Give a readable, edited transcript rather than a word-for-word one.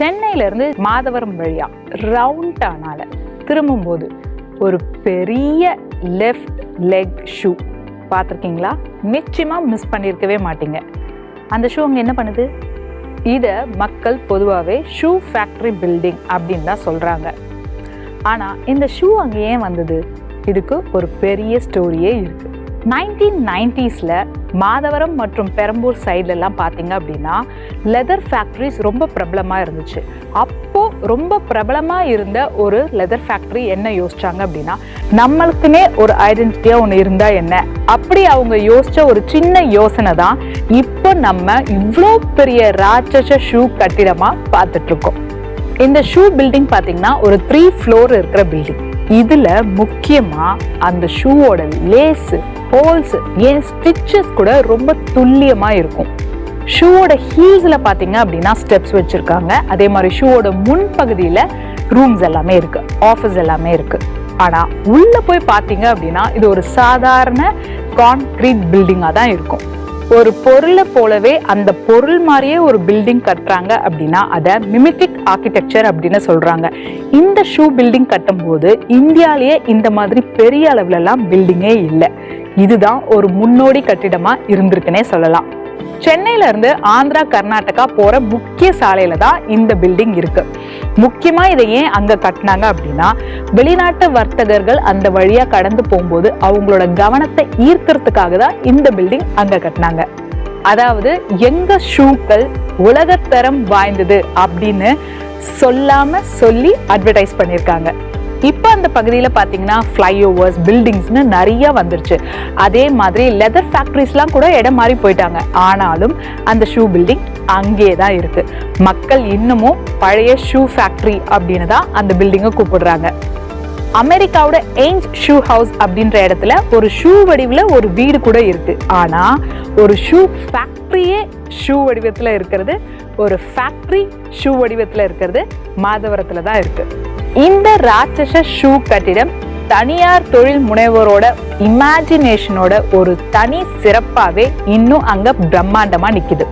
சென்னையிலேருந்து மாதவரம் வழியா ரவுண்டானால திரும்பும்போது ஒரு பெரிய லெஃப்ட் லெக் ஷூ பார்த்துருக்கீங்களா? நிச்சயமாக மிஸ் பண்ணியிருக்கவே மாட்டீங்க. அந்த ஷூ அங்கே என்ன பண்ணுது? இதை மக்கள் பொதுவாகவே ஷூ ஃபேக்ட்ரி பில்டிங் அப்படின்னு தான் சொல்கிறாங்க. ஆனால் இந்த ஷூ அங்கே ஏன் வந்தது? இதுக்கு ஒரு பெரிய ஸ்டோரியே இருக்குது. 1990s மாதவரம் மற்றும் பெரம்பூர் சைட்லலாம் பார்த்தீங்க அப்படின்னா லெதர் ஃபேக்ட்ரிஸ் ரொம்ப பிரபலமாக இருந்துச்சு. அப்போது ரொம்ப பிரபலமாக இருந்த ஒரு லெதர் ஃபேக்ட்ரி என்ன யோசிச்சாங்க அப்படின்னா, நம்மளுக்குன்னே ஒரு ஐடென்டிட்டியாக ஒன்று இருந்தால் என்ன, அப்படி அவங்க யோசித்த ஒரு சின்ன யோசனை தான் இப்போ நம்ம இவ்வளோ பெரிய ராட்சச ஷூ கட்டிடமாக பார்த்துட்ருக்கோம். இந்த ஷூ பில்டிங் பார்த்தீங்கன்னா ஒரு 3 floor இருக்கிற பில்டிங். இதில் முக்கியமாக அந்த ஷூவோட லேஸு, ஹோல்ஸு, ஏன் ஸ்டிச்சஸ் கூட ரொம்ப துல்லியமாக இருக்கும். ஷூவோட ஹீல்ஸில் பார்த்தீங்க அப்படின்னா ஸ்டெப்ஸ் வச்சுருக்காங்க. அதே மாதிரி ஷூவோட முன்பகுதியில் ரூம்ஸ் எல்லாமே இருக்குது, ஆஃபீஸ் எல்லாமே இருக்குது. ஆனால் உள்ளே போய் பார்த்தீங்க அப்படின்னா இது ஒரு சாதாரண கான்கிரீட் பில்டிங்காக தான் இருக்கும். ஒரு பொருளை போலவே அந்த பொருள் மாதிரியே ஒரு பில்டிங் கட்டுறாங்க அப்படின்னா அதை மிமிட்டிக் ஆர்கிடெக்சர் அப்படின்னு சொல்றாங்க. இந்த ஷூ பில்டிங் கட்டும்போது இந்தியாலேயே இந்த மாதிரி பெரிய அளவுலலாம் பில்டிங்கே இல்லை. இதுதான் ஒரு முன்னோடி கட்டிடமா இருந்திருக்குன்னே சொல்லலாம். சென்னையில இருந்து ஆந்திரா கர்நாடகா போற முக்கிய சாலையில தான் இந்த பில்டிங் இருக்கு. முக்கியமா இதை ஏன் அங்க கட்டினாங்க அப்படின்னா, வெளிநாட்டு வர்த்தகர்கள் அந்த வழியா கடந்து போகும்போது அவங்களோட கவனத்தை ஈர்க்கிறதுக்காக தான் இந்த பில்டிங் அங்க கட்டினாங்க. அதாவது எங்க ஷூக்கள் உலகத்தரம் வாய்ந்தது அப்படின்னு சொல்லாம சொல்லி அட்வர்டைஸ் பண்ணியிருக்காங்க. இப்போ அந்த பகுதியில் பார்த்தீங்கன்னா ஃப்ளைஓவர்ஸ், பில்டிங்ஸ்னு நிறைய வந்துருச்சு. அதே மாதிரி லெதர் ஃபேக்ட்ரிஸ்லாம் கூட இடம் மாறி போயிட்டாங்க. ஆனாலும் அந்த ஷூ பில்டிங் அங்கே தான் இருக்கு. மக்கள் இன்னமும் பழைய ஷூ ஃபேக்ட்ரி அப்படின்னு தான் அந்த பில்டிங்கை கூப்பிடுறாங்க. அமெரிக்காவோட ஏஞ்ச் ஷூ ஹவுஸ் அப்படின்ற இடத்துல ஒரு ஷூ வடிவில் ஒரு வீடு கூட இருக்கு. ஆனா ஒரு ஷூ ஃபேக்ட்ரியே ஷூ வடிவத்தில் இருக்கிறது, ஒரு ஃபேக்ட்ரி ஷூ வடிவத்தில் இருக்கிறது மாதவரத்தில் தான் இருக்கு. இந்த ராட்சச ஷூ கட்டிடம் தனியார் தொழில் முனைவோரோட இமேஜினேஷனோட ஒரு தனி சிறப்பாகவே இன்னும் அங்க பிரம்மாண்டமா நிக்குது.